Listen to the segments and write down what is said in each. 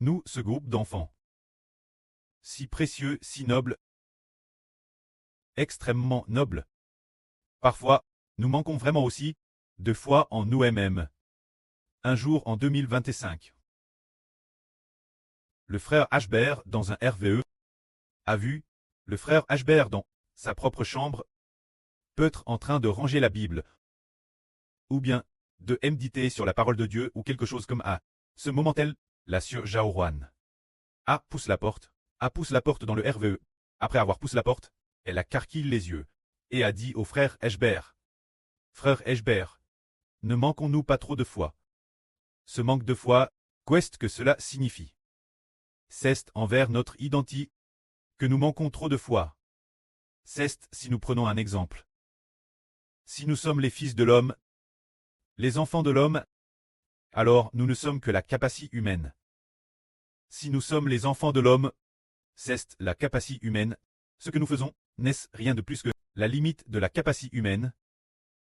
Nous, ce groupe d'enfants. Si précieux, si noble, extrêmement noble. Parfois, nous manquons vraiment aussi de foi en nous-mêmes. Un jour en 2025. Le frère Ashbert, dans un RVE, a vu le frère Ashbert dans sa propre chambre, peut-être en train de ranger la Bible, ou bien de méditer sur la parole de Dieu ou quelque chose comme A. Ce moment-elle, la sœur Jaoruan. A pousse la porte. A pousse la porte dans le RVE. Après avoir poussé la porte, elle a carquillé les yeux et a dit au frère Ashbert. Frère Ashbert, ne manquons-nous pas trop de foi? Ce manque de foi, qu'est-ce que cela signifie? C'est envers notre identité que nous manquons trop de foi. C'est si nous prenons un exemple. Si nous sommes les fils de l'homme, les enfants de l'homme, alors nous ne sommes que la capacité humaine. Si nous sommes les enfants de l'homme, c'est la capacité humaine. Ce que nous faisons n'est rien de plus que la limite de la capacité humaine.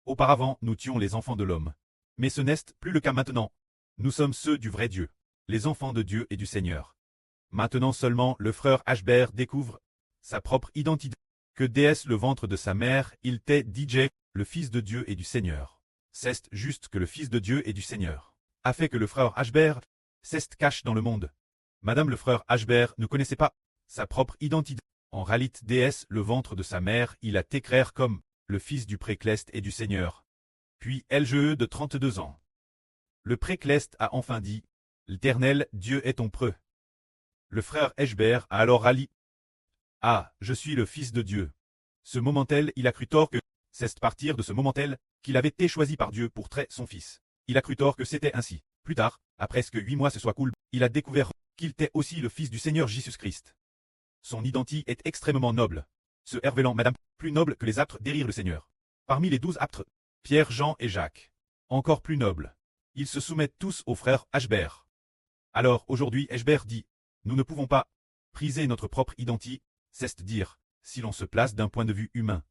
Auparavant, nous tuions les enfants de l'homme. Mais ce n'est plus le cas maintenant. Nous sommes ceux du vrai Dieu, les enfants de Dieu et du Seigneur. Maintenant seulement le frère Ashbert découvre sa propre identité. Que déesse le ventre de sa mère, il t'est DJ, le fils de Dieu et du Seigneur. C'est juste que le fils de Dieu et du Seigneur a fait que le frère Ashbert s'est cache dans le monde. Madame le frère Ashbert ne connaissait pas sa propre identité. En réalité déesse le ventre de sa mère, il a t'écrire comme le fils du précleste et du Seigneur. Puis LGE de 32 ans. Le précleste a enfin dit, l'Éternel Dieu est ton preux. Le frère Ashbert a alors rallié. Ah, je suis le fils de Dieu. Ce moment-tel, il a cru tort que, c'est partir de ce moment-tel, qu'il avait été choisi par Dieu pour traiter son fils. Il a cru tort que c'était ainsi. Plus tard, après presque 8 mois ce soit cool, il a découvert qu'il était aussi le fils du Seigneur Jésus-Christ. Son identité est extrêmement noble. Se révélant madame, plus noble que les apôtres derrière le Seigneur. Parmi les 12 apôtres, Pierre, Jean et Jacques. Encore plus nobles. Ils se soumettent tous au frère Ashbert. Alors aujourd'hui Ashbert dit, nous ne pouvons pas priser notre propre identité, c'est-à-dire, si l'on se place d'un point de vue humain.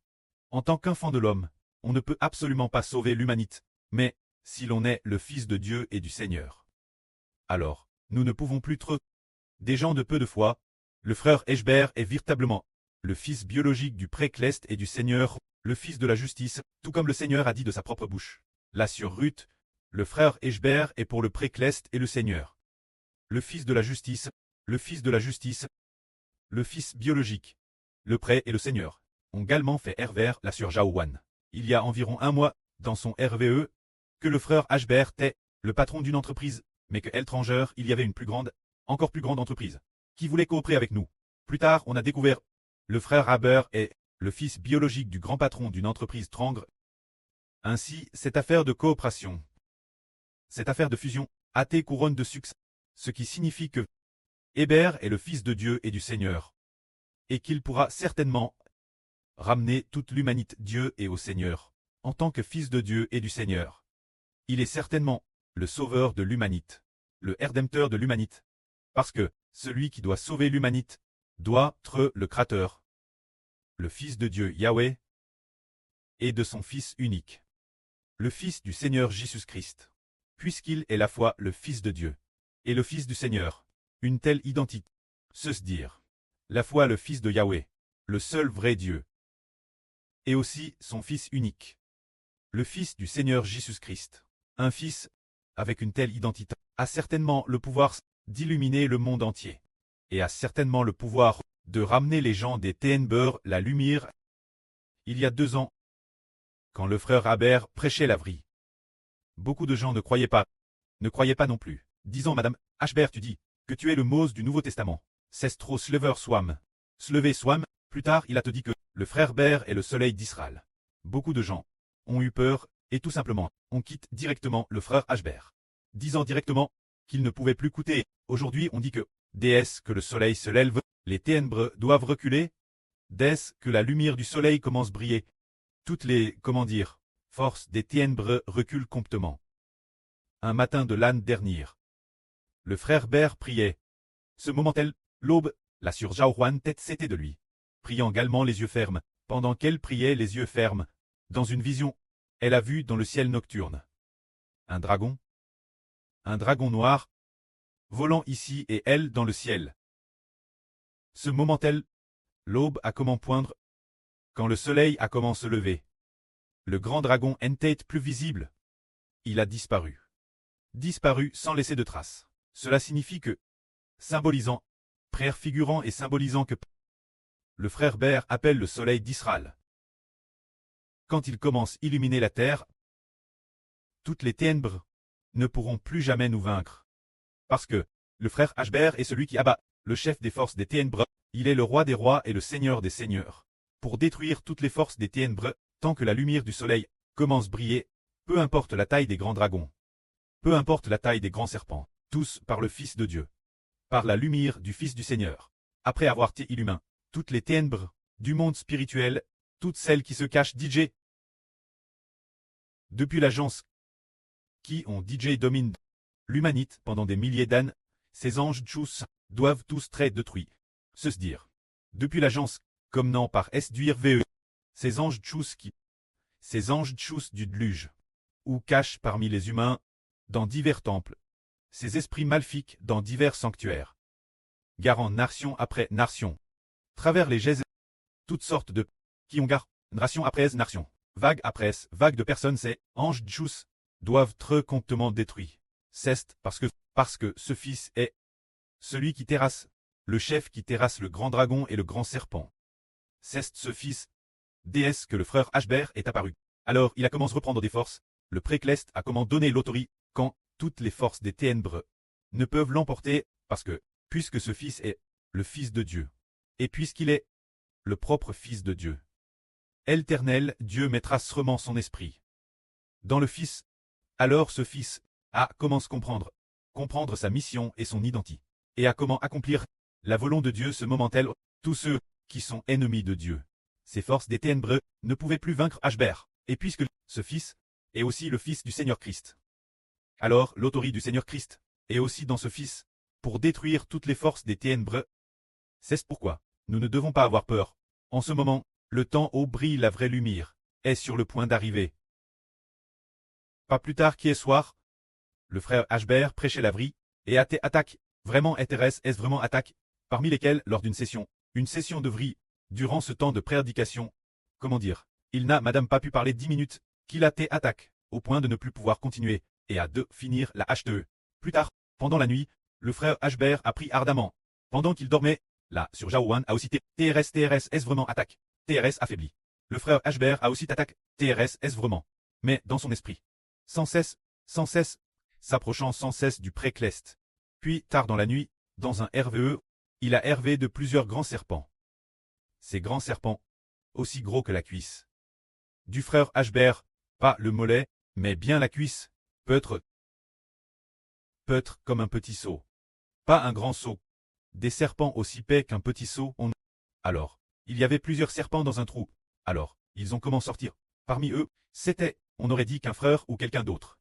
En tant qu'enfant de l'homme, on ne peut absolument pas sauver l'humanité, mais si l'on est le Fils de Dieu et du Seigneur. Alors, nous ne pouvons plus être des gens de peu de foi. Le frère Ashbert est véritablement le fils biologique du précleste et du Seigneur, le fils de la justice, tout comme le Seigneur a dit de sa propre bouche. Là sur Ruth, le frère Ashbert est pour le précleste et le Seigneur. Le fils de la justice, le fils de la justice, le fils biologique, le pré et le Seigneur, ont également fait RVR la sur Jaowan. Il y a environ un mois, dans son RVE, que le frère Ashbert était le patron d'une entreprise, mais que étranger, il y avait une plus grande, encore plus grande entreprise, qui voulait coopérer avec nous. Plus tard, on a découvert le frère Haber est le fils biologique du grand patron d'une entreprise Trangre. Ainsi, cette affaire de coopération, cette affaire de fusion, a été couronne de succès, ce qui signifie que Hébert est le fils de Dieu et du Seigneur, et qu'il pourra certainement ramener toute l'humanité Dieu et au Seigneur, en tant que fils de Dieu et du Seigneur. Il est certainement le sauveur de l'humanité, le rédempteur de l'humanité, parce que celui qui doit sauver l'humanité doit être le Créateur, le Fils de Dieu Yahweh, et de son Fils unique, le Fils du Seigneur Jésus-Christ, puisqu'il est la fois le Fils de Dieu, et le Fils du Seigneur, une telle identité, se dire, la fois le Fils de Yahweh, le seul vrai Dieu, et aussi son Fils unique, le Fils du Seigneur Jésus-Christ, un Fils, avec une telle identité, a certainement le pouvoir d'illuminer le monde entier, et a certainement le pouvoir de ramener les gens des ténèbres la lumière. Il y a 2 ans, quand le frère Haber prêchait la vie, beaucoup de gens ne croyaient pas non plus, disant Madame Ashbert tu dis que tu es le Mose du Nouveau Testament, c'est trop slever swam. Slever swam, plus tard il a te dit que le frère Ber est le soleil d'Israël. Beaucoup de gens ont eu peur, et tout simplement, on quitte directement le frère Ashbert, disant directement qu'il ne pouvait plus coûter. Aujourd'hui on dit que, dès que le soleil se lève, les ténèbres doivent reculer, dès que la lumière du soleil commence à briller, toutes les, forces des ténèbres reculent complètement. Un matin de l'année dernière, le frère Ber priait. Ce moment-tel, l'aube, la sur Jaoruan tête c'était de lui, priant également les yeux fermes. Pendant qu'elle priait les yeux fermes, dans une vision, elle a vu dans le ciel nocturne un dragon noir, volant ici et elle dans le ciel. Ce moment tel, l'aube a comment poindre, quand le soleil a comment se lever. Le grand dragon Entate plus visible. Il a disparu. Disparu sans laisser de traces. Cela signifie que, symbolisant, préfigurant et symbolisant que le frère Ber appelle le soleil d'Israël. Quand il commence à illuminer la terre, toutes les ténèbres ne pourront plus jamais nous vaincre. Parce que le frère Ashber est celui qui abat, le chef des forces des ténèbres, il est le roi des rois et le seigneur des seigneurs. Pour détruire toutes les forces des ténèbres, tant que la lumière du soleil commence à briller, peu importe la taille des grands dragons, peu importe la taille des grands serpents, tous par le Fils de Dieu, par la lumière du Fils du Seigneur. Après avoir été illumin, toutes les ténèbres du monde spirituel, toutes celles qui se cachent DJ. Depuis l'agence qui ont DJ domine l'humanité pendant des milliers d'années, ces anges tchous doivent tous très détruits. Se dire. Depuis l'agence, comme non par SDURVE, ces anges tchous du déluge, ou cachent parmi les humains, dans divers temples, ces esprits maléfiques dans divers sanctuaires. Garant nation après nation, travers les gèses, toutes sortes de qui ont garde, nation après nation, vague après vague de personnes, ces anges tchous doivent très comptement détruits. C'est parce que ce fils est celui qui terrasse, le chef qui terrasse le grand dragon et le grand serpent. C'est ce fils, déesse que le frère Ashber est apparu. Alors il a commencé à reprendre des forces, le précleste a comment donné l'autorité, quand toutes les forces des ténèbres ne peuvent l'emporter, parce que, puisque ce fils est le fils de Dieu, et puisqu'il est le propre fils de Dieu, éternel Dieu mettra sûrement son esprit dans le fils. Alors ce fils a commencé à comprendre sa mission et son identité, et à comment accomplir la volonté de Dieu ce moment tel, tous ceux qui sont ennemis de Dieu. Ces forces des ténèbres ne pouvaient plus vaincre Ashber, et puisque ce fils est aussi le fils du Seigneur Christ, alors l'autorité du Seigneur Christ est aussi dans ce fils, pour détruire toutes les forces des ténèbres. C'est pourquoi nous ne devons pas avoir peur. En ce moment, le temps où brille la vraie lumière est sur le point d'arriver. Pas plus tard qu'hier soir, le frère Ashber prêchait la vraie, et attaque, vraiment intéresse est vraiment attaque, parmi lesquels lors d'une session de vraie, durant ce temps de prédication, comment dire, il n'a madame pas pu parler 10 minutes, qu'il a été attaque, au point de ne plus pouvoir continuer, et à finir la HTE. Plus tard, pendant la nuit, le frère Ashber a pris ardemment. Pendant qu'il dormait, là, sur Jaouan a aussi TRS est vraiment attaque. TRS affaibli. Le frère Ashber a aussi attaque, TRS est vraiment. Mais dans son esprit. Sans cesse, s'approchant sans cesse du précleste. Puis, tard dans la nuit, dans un RVE, il a hervé de plusieurs grands serpents. Ces grands serpents, aussi gros que la cuisse du frère Ashber, pas le mollet, mais bien la cuisse, peut-être comme un petit seau. Pas un grand seau. Des serpents aussi épais qu'un petit seau. Alors, il y avait plusieurs serpents dans un trou. Alors, ils ont comment sortir. Parmi eux, c'était, on aurait dit qu'un frère ou quelqu'un d'autre.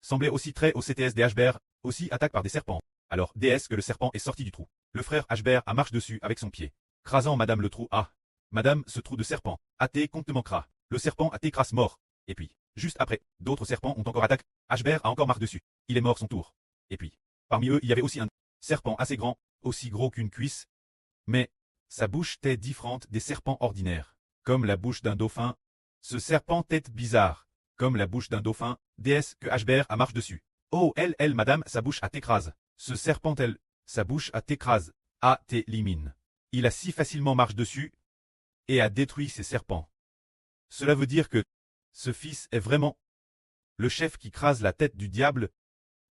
Semblait aussi très au CTS des Ashber, aussi attaque par des serpents. Alors, DS que le serpent est sorti du trou. Le frère Ashber a marché dessus avec son pied. Crasant madame le trou. Ah, madame, ce trou de serpent, a été comptement cras. Le serpent a été crasse mort. Et puis, juste après, d'autres serpents ont encore attaqué. Ashber a encore marché dessus. Il est mort son tour. Et puis, parmi eux, il y avait aussi un serpent assez grand, aussi gros qu'une cuisse. Mais, sa bouche était différente des serpents ordinaires. Comme la bouche d'un dauphin. Ce serpent tête bizarre. Comme la bouche d'un dauphin, déesse que Ashber a marché dessus. Oh, elle, madame, sa bouche a t'écrase. Ce serpent, sa bouche a t'écrase. A t'élimine. Il a si facilement marché dessus. Et a détruit ces serpents. Cela veut dire que ce fils est vraiment le chef qui crase la tête du diable.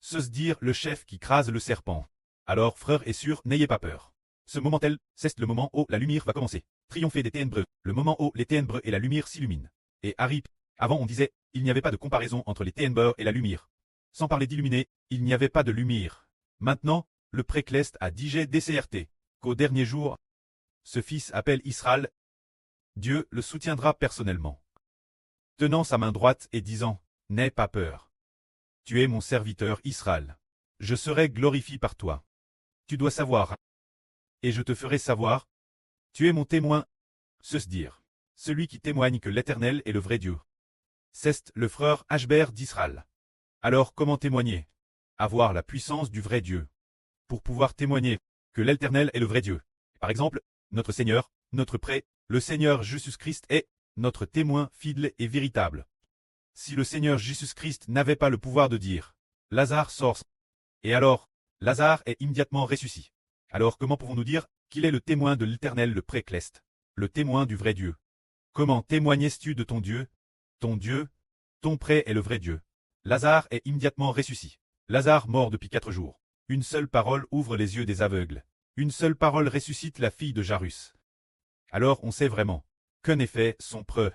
Se dire le chef qui crase le serpent. Alors, frère et sœurs, n'ayez pas peur. Ce moment c'est le moment où la lumière va commencer. Triompher des ténèbres, le moment où les ténèbres et la lumière s'illuminent. Et Harry, avant on disait, il n'y avait pas de comparaison entre les ténèbres et la lumière. Sans parler d'illuminer, il n'y avait pas de lumière. Maintenant, le précleste a digé DCRT, qu'au dernier jour, ce fils appelle Israël. Dieu le soutiendra personnellement. Tenant sa main droite et disant, n'aie pas peur. Tu es mon serviteur Israël. Je serai glorifié par toi. Tu dois savoir. Et je te ferai savoir. Tu es mon témoin. Se dire. Celui qui témoigne que l'Éternel est le vrai Dieu. C'est le frère Ashber d'Israël. Alors comment témoigner? Avoir la puissance du vrai Dieu. pour pouvoir témoigner que l'Éternel est le vrai Dieu. Par exemple, notre Seigneur, notre prêt, le Seigneur Jésus-Christ est notre témoin fidèle et véritable. Si le Seigneur Jésus-Christ n'avait pas le pouvoir de dire « Lazare sort », et alors, Lazare est immédiatement ressuscité. Alors comment pouvons-nous dire qu'il est le témoin de l'Éternel, le précleste, le témoin du vrai Dieu? Comment témoignes-tu de ton Dieu? Ton prêt est le vrai Dieu. Lazare est immédiatement ressuscité. Lazare mort depuis 4 jours. Une seule parole ouvre les yeux des aveugles. Une seule parole ressuscite la fille de Jairus. Alors on sait vraiment qu'en effet son prêt.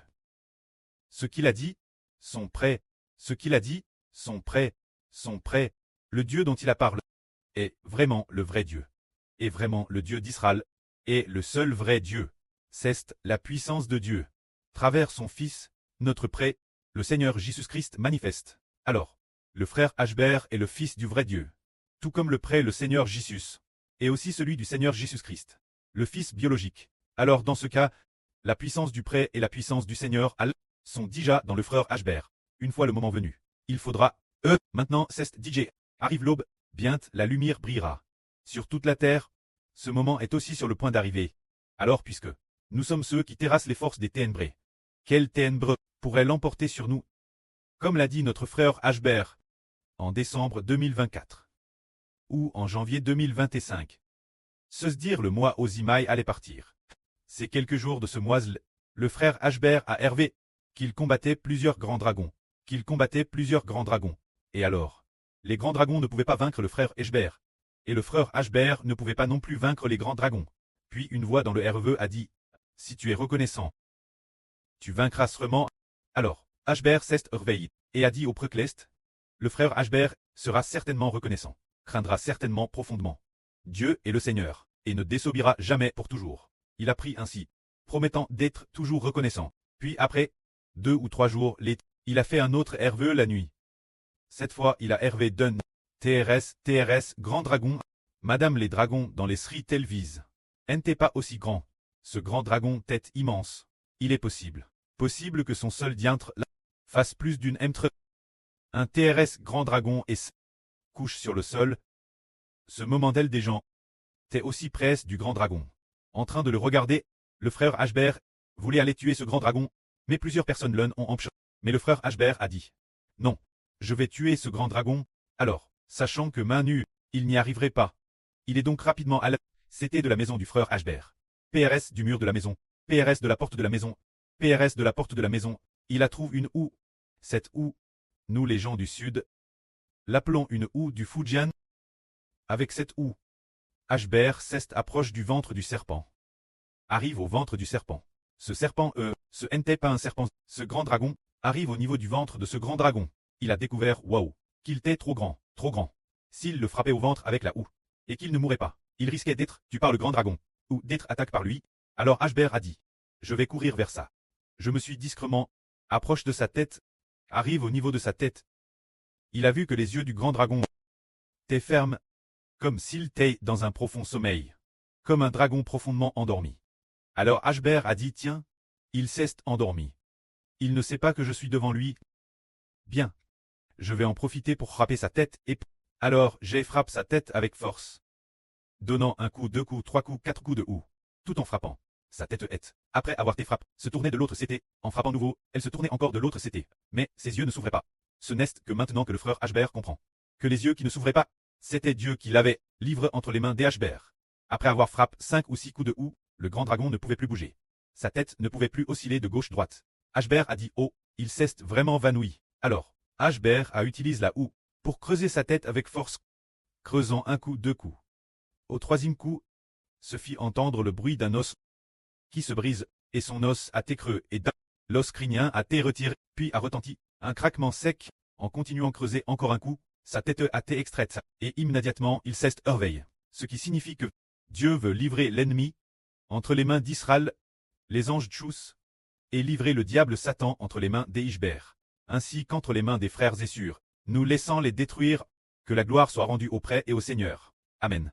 Ce qu'il a dit, son prêt. Ce qu'il a dit, son prêt. Son prêt. Le Dieu dont il a parlé est vraiment le vrai Dieu. Et vraiment le Dieu d'Israël est le seul vrai Dieu. C'est la puissance de Dieu. Travers son Fils, notre prêt, le Seigneur Jésus-Christ manifeste. Alors, le frère Ashbert est le Fils du vrai Dieu. Tout comme le prêt le Seigneur Jésus, et aussi celui du Seigneur Jésus-Christ, le Fils biologique. Alors dans ce cas, la puissance du prêt et la puissance du Seigneur sont déjà dans le frère Ashbert. Une fois le moment venu, il faudra, maintenant c'est DJ. Arrive l'aube, bientôt la lumière brillera. Sur toute la terre, ce moment est aussi sur le point d'arriver. Alors puisque nous sommes ceux qui terrassent les forces des ténèbres, quelles ténèbres pourraient l'emporter sur nous? Comme l'a dit notre frère Ashbert, en décembre 2024, ou en janvier 2025. Se dire le mois Ozimaï allait partir. Ces quelques jours de ce mois, le frère Ashbert a hervé qu'il combattait plusieurs grands dragons, Et alors, les grands dragons ne pouvaient pas vaincre le frère Ashbert. Et le frère Ashbert ne pouvait pas non plus vaincre les grands dragons. Puis une voix dans le REV a dit, si tu es reconnaissant, tu vaincras sûrement. Alors, Ashbert s'est réveillé et a dit au précleste, le frère Ashbert sera certainement reconnaissant, craindra certainement profondément Dieu est le Seigneur, et ne désobéira jamais pour toujours. Il a pris ainsi, promettant d'être toujours reconnaissant. Puis après 2 ou 3 jours, il a fait un autre RVE la nuit. Cette fois, il a hervé d'un TRS, grand dragon. Madame les dragons dans les Sri Telvise. N'était pas aussi grand. Ce grand dragon tête immense. Il est possible que son seul diantre fasse plus d'une M3. Un TRS grand dragon et couche sur le sol. Ce moment d'elle des gens était aussi près du grand dragon. En train de le regarder, le frère Ashbert voulait aller tuer ce grand dragon, mais plusieurs personnes l'ont empêché. Mais le frère Ashbert a dit, non, je vais tuer ce grand dragon. Alors, sachant que main nue, il n'y arriverait pas. Il est donc rapidement à la... C'était de la maison du frère Ashbert. PRS du mur de la maison. PRS de la porte de la maison. PRS de la porte de la maison. Il a trouvé une houe. Cette houe, nous les gens du Sud, l'appelons une houe du Fujian. Avec cette houe, Ashbert approche du ventre du serpent. Arrive au ventre du serpent. Ce serpent, ce n'était pas un serpent. Ce grand dragon, arrive au niveau du ventre de ce grand dragon. Il a découvert, waouh, qu'il était trop grand. S'il le frappait au ventre avec la houe, et qu'il ne mourrait pas, il risquait d'être tué par le grand dragon, ou d'être attaqué par lui. Alors Ashbert a dit, je vais courir vers ça. Je me suis discrètement approche de sa tête, arrive au niveau de sa tête. Il a vu que les yeux du grand dragon étaient fermes, comme s'il était dans un profond sommeil, comme un dragon profondément endormi. Alors Ashbert a dit, tiens, il s'est endormi. Il ne sait pas que je suis devant lui. Bien. Je vais en profiter pour frapper sa tête et... Alors j'ai frappé sa tête avec force, donnant un coup, 2 coups, 3 coups, 4 coups de houe, tout en frappant. Sa tête est, après avoir été frappée, se tournait de l'autre côté, en frappant nouveau, elle se tournait encore de l'autre côté, mais ses yeux ne s'ouvraient pas. Ce n'est que maintenant que le frère Ashbert comprend que les yeux qui ne s'ouvraient pas, c'était Dieu qui l'avait livré entre les mains des Ashbert. Après avoir frappé 5 ou 6 coups de houe, le grand dragon ne pouvait plus bouger. Sa tête ne pouvait plus osciller de gauche-droite. Ashbert a dit, oh, il s'est vraiment vanoui. Alors, Ashbert a utilisé la houe pour creuser sa tête avec force, creusant un coup, 2 coups. Au 3e coup, se fit entendre le bruit d'un os qui se brise, et son os a été creux, et l'os crânien a été retiré, puis a retenti, un craquement sec, en continuant creuser encore un coup, sa tête a été extraite, et immédiatement il s'est réveillé. Ce qui signifie que Dieu veut livrer l'ennemi entre les mains d'Israël, les anges Tchous, et livrer le diable Satan entre les mains des Ishbert, ainsi qu'entre les mains des frères Essur, nous laissant les détruire, que la gloire soit rendue au prêt et au Seigneur. Amen.